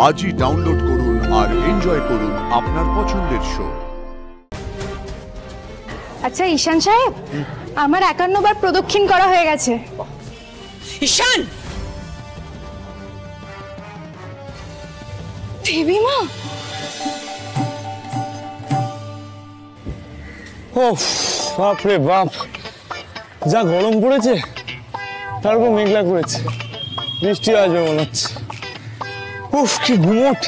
আজই ডাউনলোড করুন আর এনজয় করুন আপনার পছন্দের শো। আচ্ছা ঈশান সাহেব, আমার 51 বার প্রদক্ষিণ করা হয়ে গেছে। ঈশান, দেবী মা, ওফ বাপ রে বাপ, যা গরম পড়েছে, তারপর মেঘলা করেছে, বৃষ্টি আসবে মনে হচ্ছে। উফ কি ঘুমোট।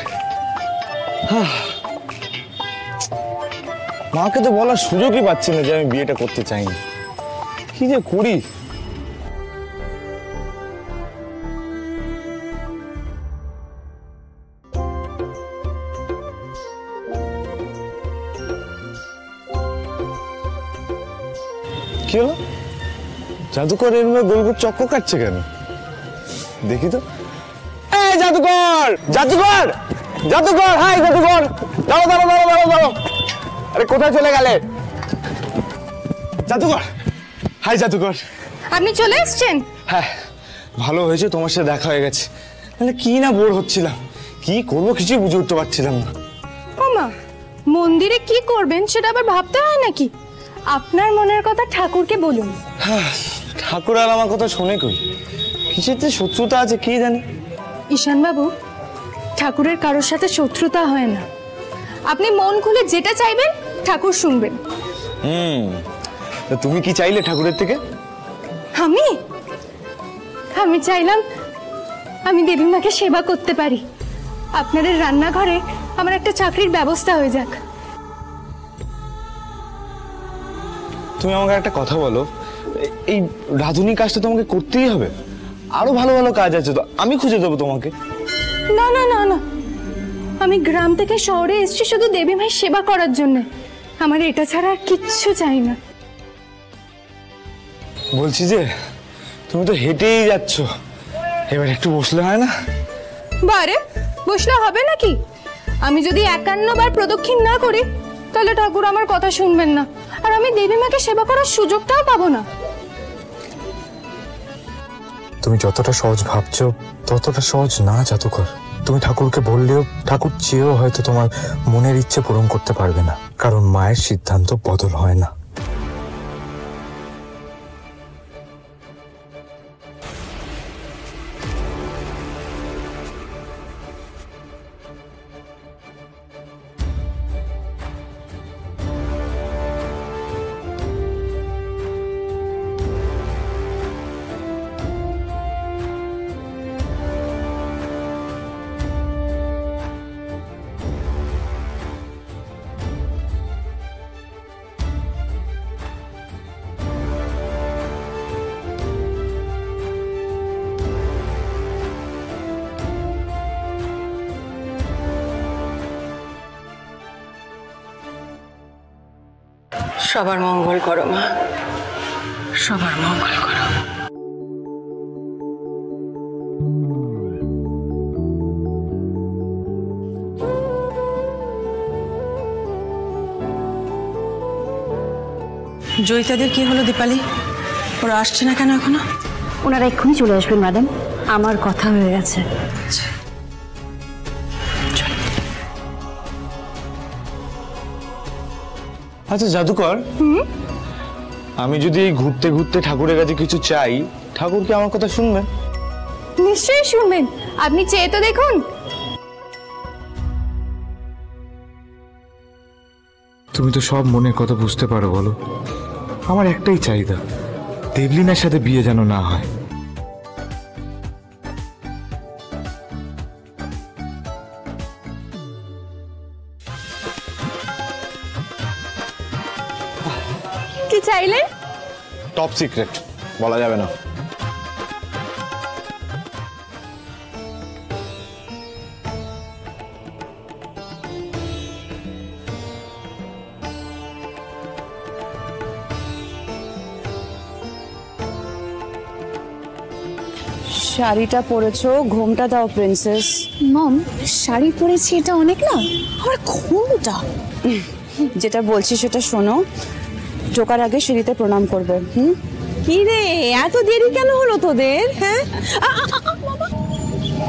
মাকে তো বলার সুযোগই পাচ্ছি না যে আমি বিয়েটা করতে চাইনি। কি যে করি। কি হলো? জাদুকর এর মধ্যে গোল গোল চক্কর কাটছে কেন? দেখি তো। এই জাদুকর, জাদুকর, জাদুকর, হাই জাদুকর, দাঁড়াও দাঁড়াও দাঁড়াও দাঁড়াও দাঁড়াও। আরে কোথায় চলে গেলে? জাদুকর, হাই জাদুকর। আপনি চলে এসেছেন? হ্যাঁ, ভালো হয়েছে তোমার সাথে দেখা হয়ে গেছে। মানে কি না বোর হচ্ছিলাম, কি করবো কিছুই বুঝে উঠতে পারছিলাম না। ও মা, মন্দিরে কি করবেন সেটা আবার ভাবতে হয় নাকি? আপনার মনের কথা ঠাকুরকে বলুন। ঠাকুর আর আমার কথা শোনে কই? কিসের যে শত্রুতা আছে কে জানে। ঈশান বাবু, ঠাকুরের কারোর সাথে শত্রুতা হয় না। আপনি মন খুলে যেটা চাইবেন ঠাকুর শুনবেন। তুমি কি চাইলে ঠাকুরের থেকে? আমি চাইলাম আমি দেবী মাকে সেবা করতে পারি। আপনাদের রান্নাঘরে আমার একটা চাকরির ব্যবস্থা হয়ে যাক। তুমি আমাকে একটা কথা বলো, এই রাধুনি কাজটা তোমাকে করতেই হবে? আরো ভালো ভালো কাজ আছে তো, আমি খুঁজে দেবো তোমাকে। না না না না, আমি গ্রাম থেকে শহরে এসেছি শুধু দেবী মায়ের সেবা করার জন্য। আমার এটা ছাড়া আর কিচ্ছু চাই না। বলছি যে তুমি তো হেঁটেই যাচ্ছ, এবার একটু বসলে হয় না? বারে বসলে হবে নাকি? আমি যদি 51 বার প্রদক্ষিণ না করি তাহলে ঠাকুর আমার কথা শুনবেন না, আর আমি দেবী মাকে সেবা করার সুযোগটাও পাবো না। তুমি যতটা সহজ ভাবছো ততটা সহজ না জাদুকর। তুমি ঠাকুরকে বললেও ঠাকুর চেয়েও হয়তো তোমার মনের ইচ্ছে পূরণ করতে পারবে না, কারণ মায়ের সিদ্ধান্ত বদল হয় না। সবার মঙ্গল করো মা, সবার মঙ্গল করো। জয়িতাদের কি হলো দীপালি? ওরা আসছে না কেন এখনো? ওনারা এক্ষুনি চলে আসবেন ম্যাডাম, আমার কথা হয়ে গেছে। আচ্ছা জাদুকর, আমি যদি এই ঘুরতে ঘুরতে ঠাকুরের কাছে কিছু চাই, ঠাকুর কি আমার কথা শুনবেন? নিশ্চয়ই শুনবেন, আপনি চেয়ে তো দেখুন। তুমি তো সব মনের কথা বুঝতে পারো, বলো। আমার একটাই চাহিদা, দেবলিনার সাথে বিয়ে যেন না হয়। কি চাইলেন? টপ সিক্রেট, বলা যাবে না। শাড়িটা পরেছো, ঘোমটা দাও প্রিন্সেস। মম, শাড়ি পরেছি এটা অনেক না, আমার ঘোমটা। যেটা বলছি সেটা শোনো, ঢোকার আগে সিঁড়িতে প্রণাম করবে। কি রে, এত দেরি কেন হলো তোদের? হ্যাঁ,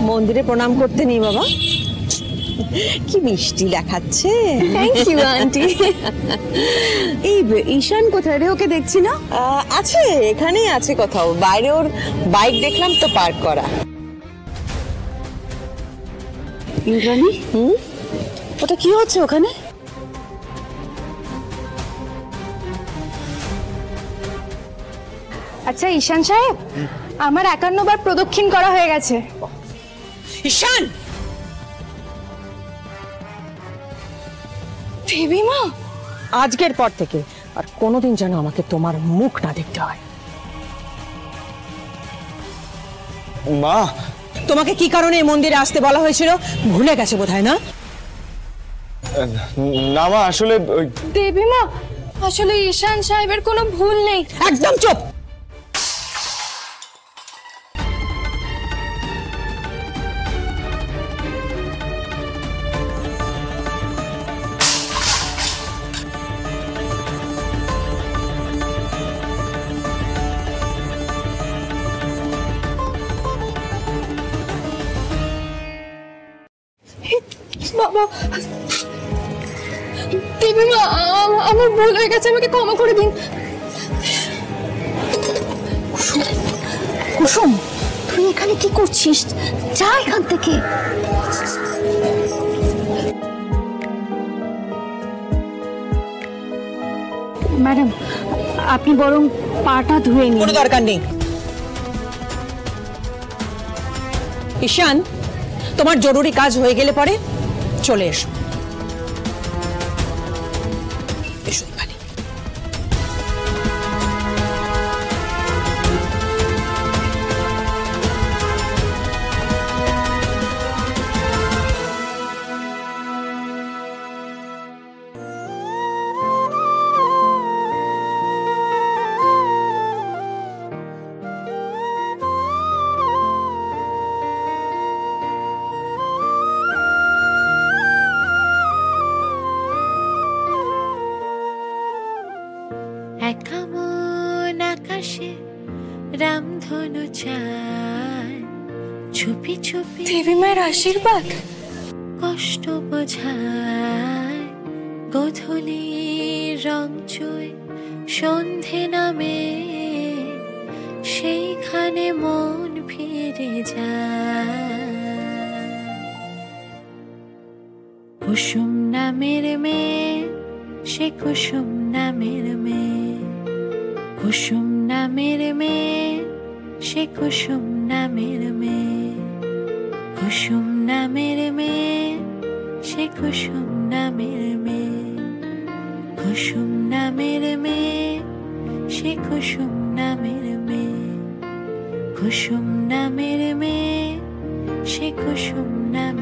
মন্দিরে প্রণাম করতে নেই বাবা, কি মিষ্টি দেখাচ্ছে। Thank you aunty. এই ঈশান কোথায় রে? ওকে দেখছি না। আছে, এখানেই আছে কোথাও, বাইরে ওর বাইক দেখলাম তো পার্ক করা। ইন্দ্রাণী, ওটা কি হচ্ছে ওখানে? আচ্ছা ঈশান সাহেব, আমার 51 বার প্রদক্ষিণ করা হয়ে গেছে। ঈশান, দেবীমা, আজকের পর থেকে আর কোনোদিন যেন আমাকে তোমার মুখ না দেখতে হয়। মা, তোমাকে কি কারণে এই মন্দিরে আসতে বলা হয়েছিল ভুলে গেছে বোধহয়, না? না মা, আসলে দেবীমা, আসলে ঈশান সাহেবের কোনো ভুল নেই। একদম চুপ। বাবা, দেবীমা, আমার ভুল হয়ে গেছে, আমাকে ক্ষমা করে দিন। কুসুম, তুই এখানে কি করছিস? যা এখান থেকে। ম্যাডাম, আপনি বরং পাটা ধুয়ে নিন। কোনো দরকার নেই। ঈশান, তোমার জরুরি কাজ হয়ে গেলে পরে চলে এসো। এসো এখানে। একা মন আকাশে রামধনু চায়, চুপি চুপি দেবীমায়ের আশীর্বাদ। কষ্ট বোঝায়, গোধূলি রং চুই সন্ধে নামে, সেইখানে মন ফিরে যায়। কুসুম নামের মেয়ে, সে কুসুম নামের মেয়ে, কুসুম নামের মেয়ে, সে কুসুম নামের মেয়ে, কুসুম নামের মেয়ে, সে কুসুম নামের মেয়ে, কুসুম নামের মেয়ে, সে কুসুম নামের মেয়ে, কুসুম নামের মেয়ে, সে কুসুম নামের